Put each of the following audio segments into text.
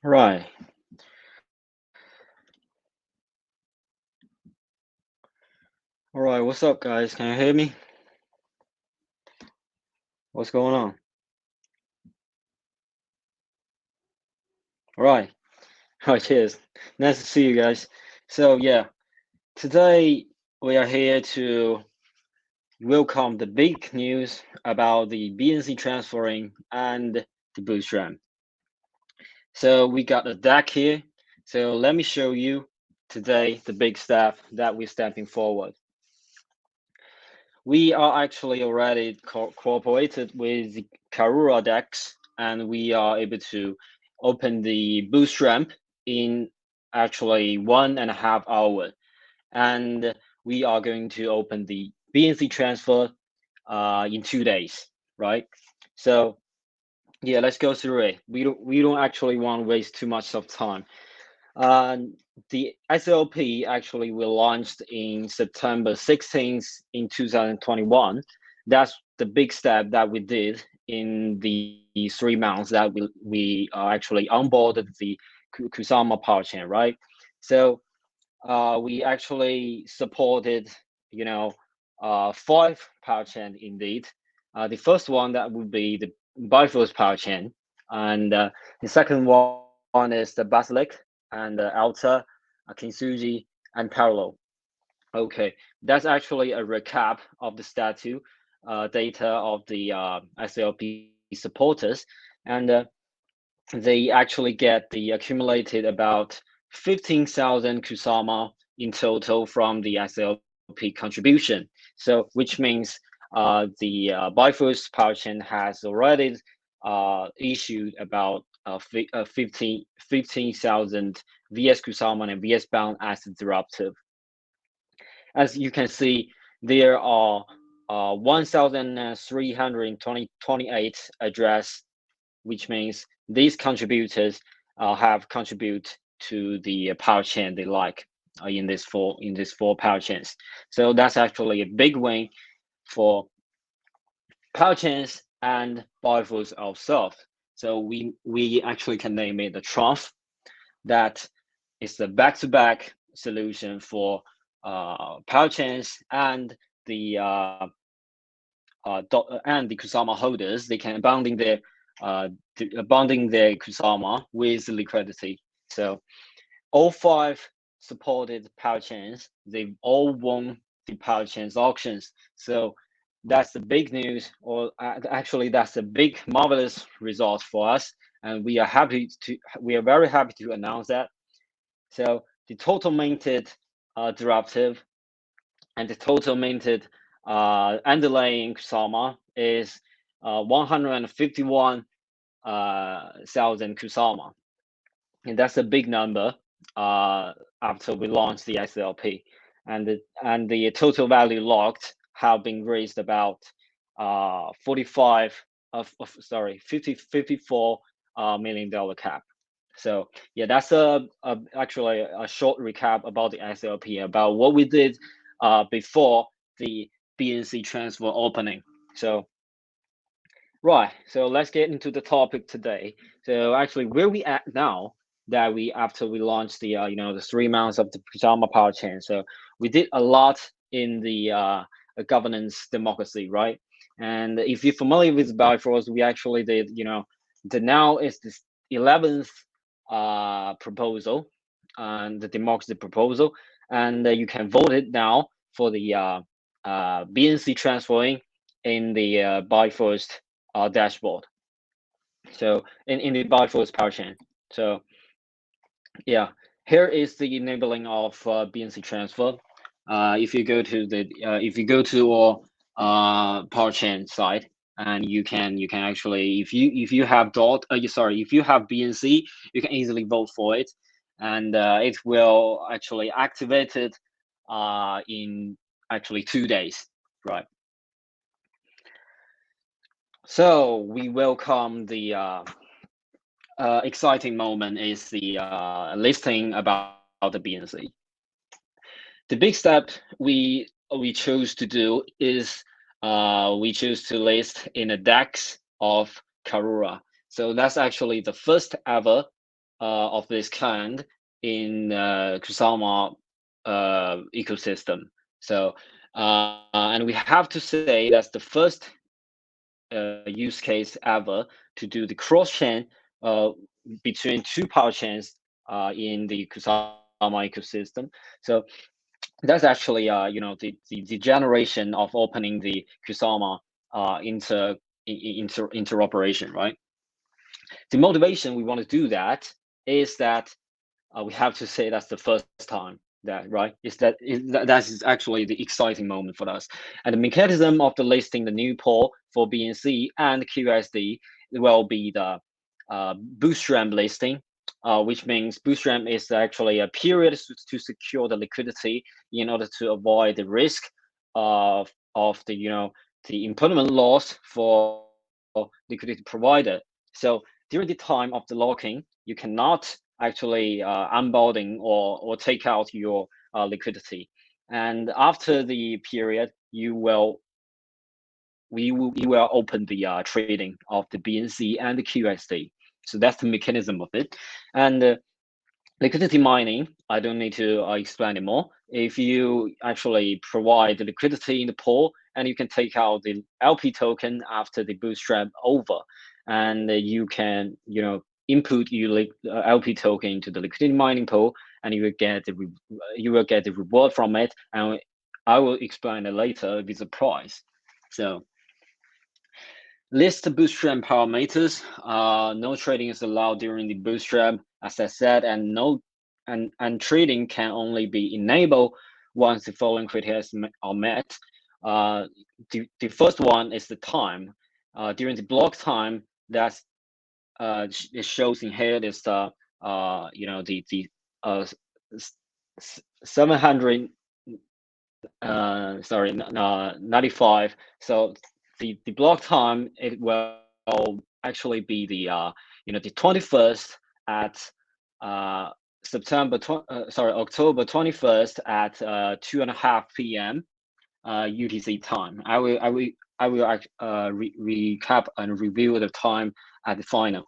Right. All right. What's up, guys? Can you hear me? What's going on? All right. All right. Cheers. Nice to see you guys. So yeah, today we are here to welcome the big news about the BNC transferring and the Bootstrap. So we got the deck here. So let me show you today the big step that we're stepping forward. We are actually already cooperated with the Karura DEX, and we are able to open the Bootstrap in actually 1.5 hours. And we are going to open the BNC transfer in 2 days, right? So yeah, let's go through it. We don't actually want to waste too much of time. Uh, the SLP actually will launched in September 16th in 2021. That's the big step that we did in the 3 months that we actually onboarded the Kusama power chain, right? So we actually supported, 5 power chain indeed. The first one that would be the Bifrost power chain, and the second one is the Basilic and Alta, Kintsugi, and Parallel. Okay, that's actually a recap of the statue data of the SLP supporters, and they actually get the accumulated about 15,000 Kusama in total from the SLP contribution. So, which means the Bifrost power chain has already issued about 15,000 VS Kusama and VS bound as a derivative. As you can see, there are 1,328 address, which means these contributors have contributed to the power chain they like in these four power chains. So that's actually a big win for power chains and Bifrost ourselves. So we actually can name it the trough. That is the back-to-back solution for power chains and the and the Kusama holders. They can bonding their Kusama with liquidity. So all 5 supported power chains, they've all won the power chains auctions. So that's the big news, or actually that's a big marvelous result for us, and we are very happy to announce that. So the total minted derivative and the total minted underlying Kusama is 151,000 Kusama, and that's a big number after we launched the SLP, and the total value locked have been raised about 54 million dollar cap. So yeah, that's actually a short recap about the SLP, about what we did before the BNC transfer opening. So right, so let's get into the topic today. So actually, where we at now that we after we launched the the 3 months of the Pajama power chain. So we did a lot in the governance democracy, right? And if you're familiar with Bifrost, we actually did the now is the 11th proposal, and the democracy proposal, and you can vote it now for the BNC transferring in the Bifrost dashboard. So in the Bifrost power chain. So yeah, here is the enabling of BNC transfer. If you go to the our power chain side, and you can actually, if you have if you have BNC, you can easily vote for it, and it will actually activate it in actually 2 days, right? So we welcome the exciting moment is the listing about the BNC. The big step we chose to do is we chose to list in a DEX of Karura. So that's actually the first ever of this kind in Kusama ecosystem. So and we have to say that's the first use case ever to do the cross chain between two power chains in the Kusama ecosystem. So that's actually the generation of opening the Kusama interoperation, right? The motivation we want to do that is that we have to say that's the first time that, right? That is actually the exciting moment for us. And the mechanism of the listing the new pool for BNC and kUSD will be the Bootstrap listing, which means Bootstrap is actually a period to secure the liquidity in order to avoid the risk of the impediment loss for liquidity provider. So during the time of the locking, you cannot actually unbounding or take out your liquidity. And after the period, you will open the trading of the BNC and the kUSD. So that's the mechanism of it. And liquidity mining, I don't need to explain it more. If you actually provide the liquidity in the pool, and you can take out the LP token after the bootstrap over, and you can input your LP token into the liquidity mining pool, and you will get the reward from it. And I will explain it later with the price. So list bootstrap parameters. No trading is allowed during the bootstrap, as I said, and trading can only be enabled once the following criteria are met. The first one is the time. During the block time, that's it shows in here is the 700 95. So the block time, it will actually be the the 21st at October 21st at 2:30 p.m. UTC time. I will recap and review the time at the final.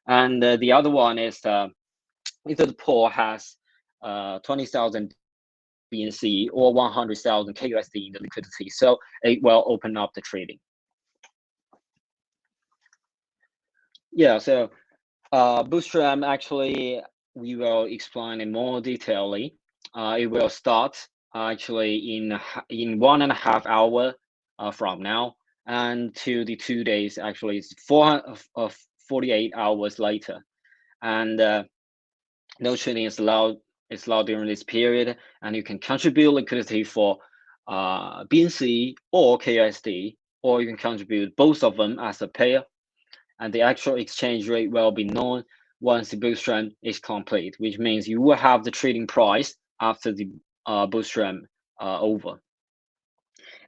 And the other one is either the pool has 20,000 BNC or 100,000 kUSD in the liquidity, so it will open up the trading. Yeah, so Bootstrap, actually we will explain in more detailedly. It will start actually in 1.5 hours from now, and to the 2 days actually it's 48 hours later. And no trading is allowed during this period, and you can contribute liquidity for BNC or kUSD, or you can contribute both of them as a pair, and the actual exchange rate will be known once the bootstrap is complete, which means you will have the trading price after the bootstrap over.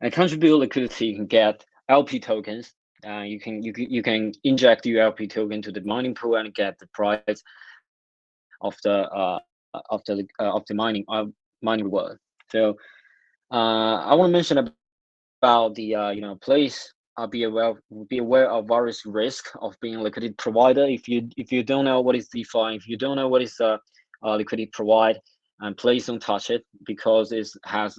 And contribute liquidity, you can get LP tokens. You can inject your LP token to the mining pool and get the price of the mining reward. So I want to mention about the please be aware of various risks of being a liquidity provider. If you don't know what is DeFi, if you don't know what is liquidity provide, and please don't touch it, because it has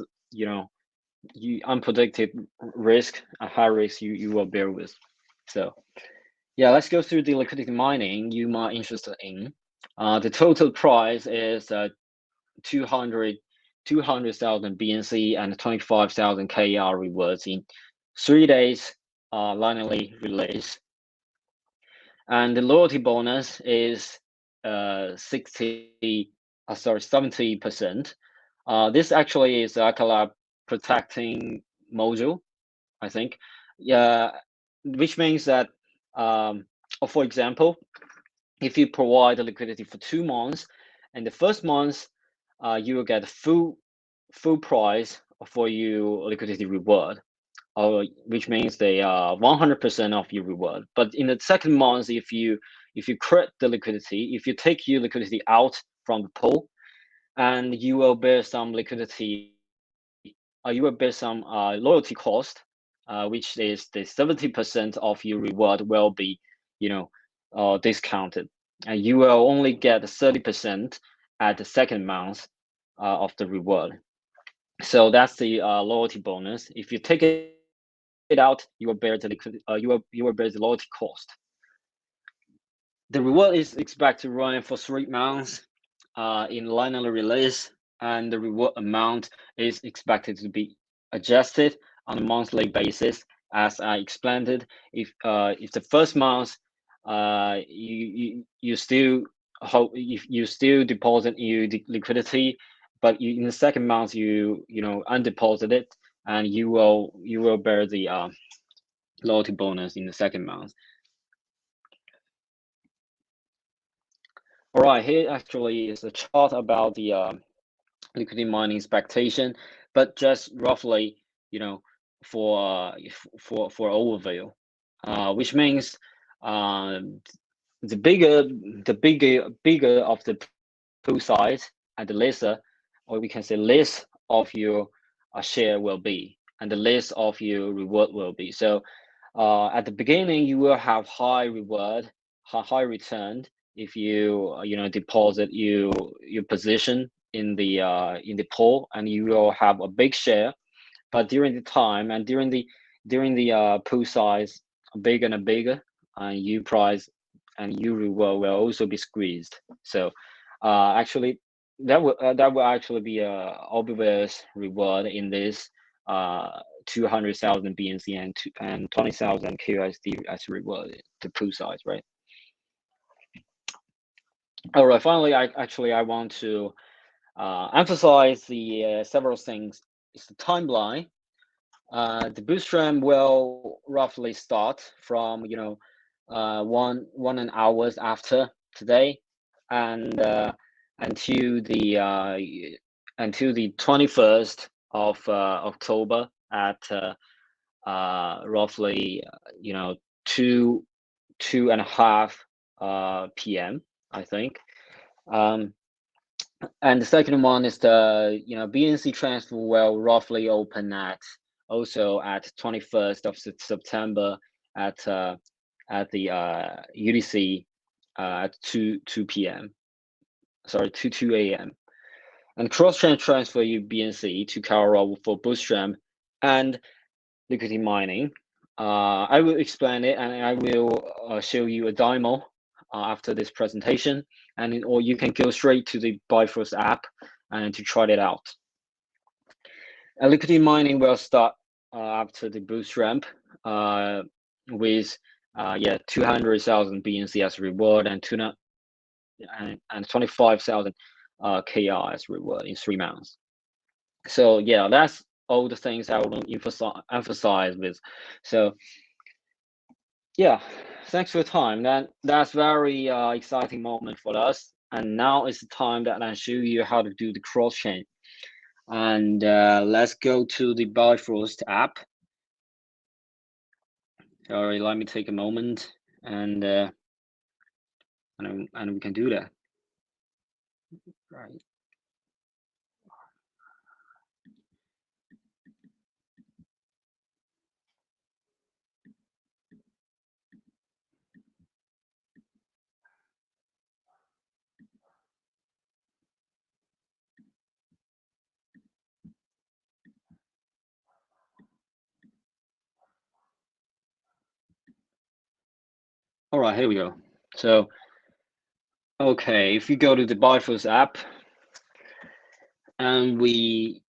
unpredicted risk, a high risk you will bear with. So yeah, let's go through the liquidity mining you might interested in. The total price is 200,000 BNC and 25,000 KR rewards in 3 days linearly release. And the loyalty bonus is 70%. This actually is Akala protecting module, I think. Yeah, which means that for example, if you provide the liquidity for 2 months, and the first month you will get full price for your liquidity reward, which means they are 100% of your reward. But in the second month, if you create the liquidity, if you take your liquidity out from the pool, and you will bear some liquidity, you will bear some loyalty cost, which is the 70% of your reward will be discounted. and you will only get 30% at the second month of the reward. So that's the loyalty bonus. If you take it out, you will bear the you will bear the loyalty cost. The reward is expected to run for 3 months in linear release, and the reward amount is expected to be adjusted on a monthly basis. As I explained it, if the first month you still hope, if you still deposit your liquidity, but in the second month you undeposit it, and you will bear the loyalty bonus in the second month. All right, here actually is a chart about the liquidity mining expectation, but just roughly, for overview, which means the bigger of the pool size and the lesser, or we can say less of your share will be, and the less of your reward will be. So at the beginning, you will have high reward, high return if you deposit your position in the pool, and you will have a big share. But during the time and during the pool size bigger and bigger, and you price and your reward will also be squeezed. So actually that will actually be a obvious reward in this 200,000 BNC and 20,000 kUSD as reward, the pool size, right? All right, finally, I want to emphasize the several things. It's the timeline. The Bootstrap will roughly start from one and hours after today, and until the 21st of October at roughly 2:30 p.m. I think. And the second one is the BNC transfer will roughly open also at 21st of September at the UTC at 2 p.m. Sorry, 2 a.m. And cross-chain transfer your BNC to Karura for Bootstrap and Liquidity Mining. I will explain it, and I will show you a demo after this presentation, or you can go straight to the Bifrost app and to try it out. Liquidity Mining will start after the Bootstrap with 200,000 BNC as reward and 25,000 KR as reward in 3 months. So yeah, that's all the things I want to emphasize with. So yeah, thanks for your time. That's very exciting moment for us. And now is the time that I show you how to do the cross chain. And let's go to the Bifrost app. Sorry, let me take a moment, and we can do that. Right. All right, here we go. So, okay, if you go to the Bifrost app, and we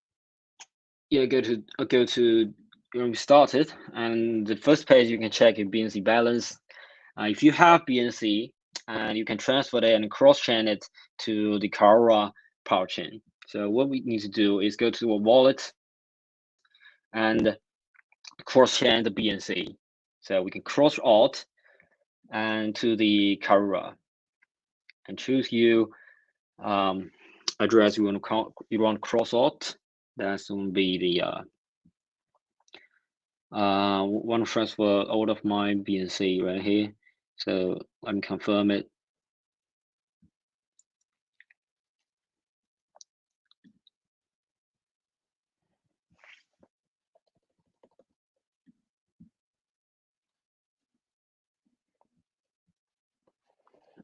go to when we started, and the first page you can check your BNC balance. If you have BNC, and you can transfer it and cross-chain it to the Karura power chain. So what we need to do is go to a wallet and cross-chain the BNC. So we can cross out and to the Karura and choose your address you want to cross out. That's going to be the want to transfer all of my BNC right here. So let me confirm it.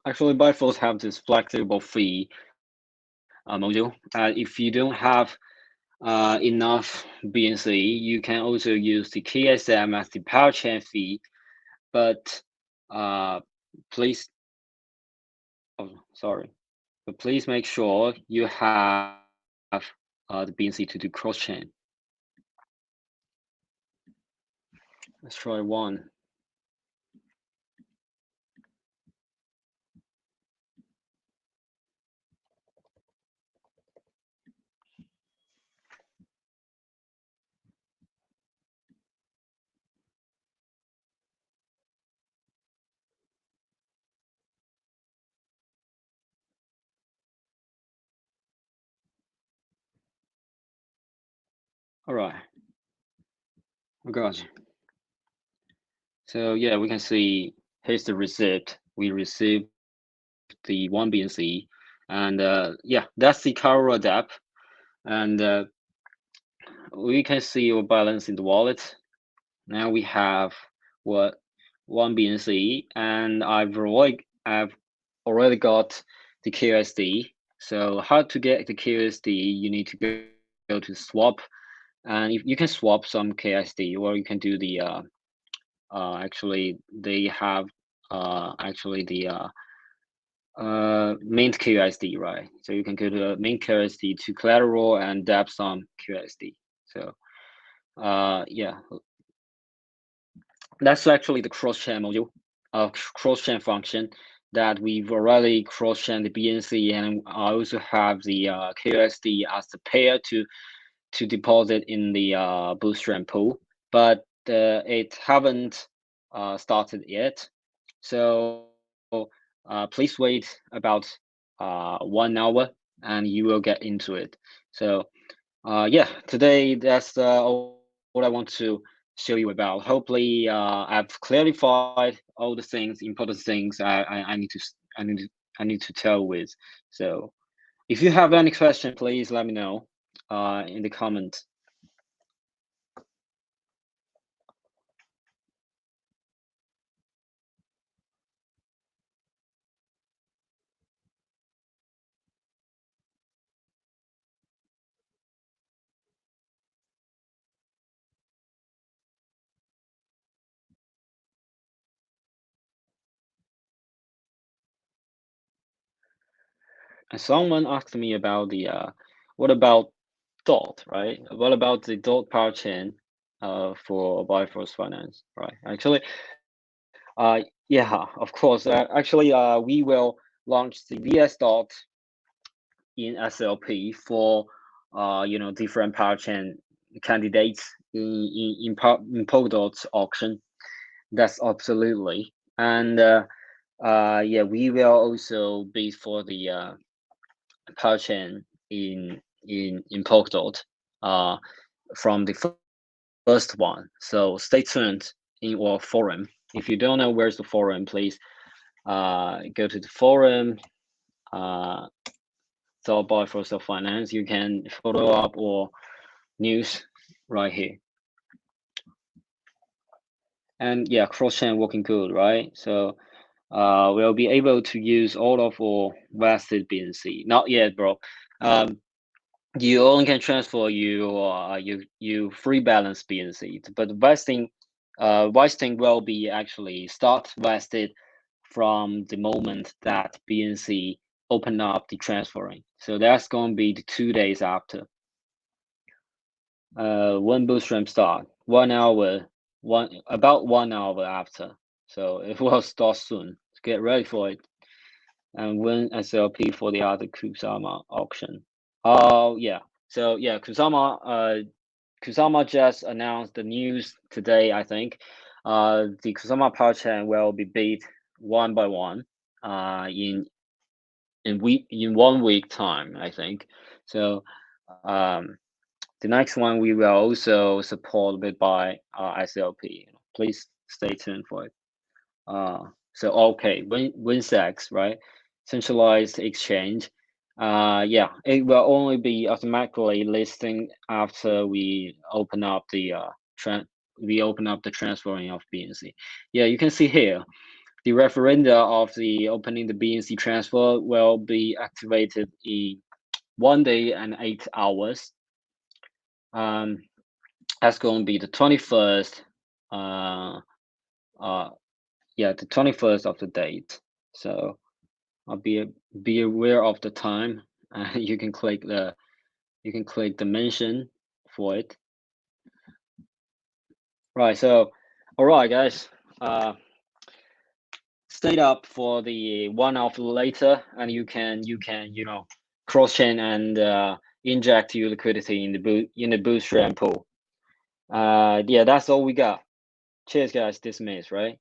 actually Bifrost have this flexible fee module. If you don't have enough BNC, you can also use the KSM as the power chain fee, but please, oh, sorry, but please make sure you have the BNC to do cross chain. Let's try one. All right, I got you. So yeah, we can see here's the receipt. We received the one BNC, and yeah, that's the Karura DEX, and we can see our balance in the wallet. Now we have what one BNC, and I've already got the kUSD. So how to get the kUSD? You need to go to swap, and you can swap some kUSD, or you can do the actually they have actually the mint kUSD, right? So you can go to mint kUSD to collateral and dab some kUSD. So yeah, that's actually the cross-chain module, cross-chain function that we've already cross-chained the BNC, and I also have the kUSD as the pair to deposit in the Bootstrap pool, but it haven't started yet. So please wait about 1 hour, and you will get into it. So yeah, today that's all I want to show you about. Hopefully, I've clarified all the things, important things I need to I need to tell with. So if you have any question, please let me know in the comments. And someone asked me about the what about DOT, right? What about the DOT power chain for Bifrost Finance, right? Actually, yeah, of course. Actually, we will launch the VS DOT in SLP for different power chain candidates in Polkadot's auction. That's absolutely. And yeah, we will also bid for the power chain in Polkadot from the first one. So stay tuned in our forum. If you don't know where's the forum, please go to the forum. So Bifrost Finance, you can follow up or news right here. And yeah, cross-chain working good, right? So we'll be able to use all of our vested BNC. Not yet, bro. You only can transfer you free balance BNC, but vesting will be actually start vested from the moment that BNC open up the transferring. So that's going to be the 2 days after. When Bootstrap start, 1 hour, about 1 hour after. So it will start soon. Get ready for it. And win SLP for the other Kusama auction. Oh yeah. So yeah, Kusama just announced the news today, I think. The Kusama power chain will be beat one by one in 1 week time, I think. So um, the next one we will also support it by SLP. Please stay tuned for it. So okay, WinSex, right? Centralized exchange. Yeah, it will only be automatically listing after we open up the transferring of BNC. Yeah, you can see here. the referenda of the opening the BNC transfer will be activated in 1 day and 8 hours. That's going to be the 21st. Yeah, the 21st of the date. So I'll be aware of the time. You can click the mention for it. Right. So, all right, guys. Stay up for the 1 hour later, and you can cross chain and inject your liquidity in the Bootstrap pool. Yeah, that's all we got. Cheers, guys. Dismiss, right?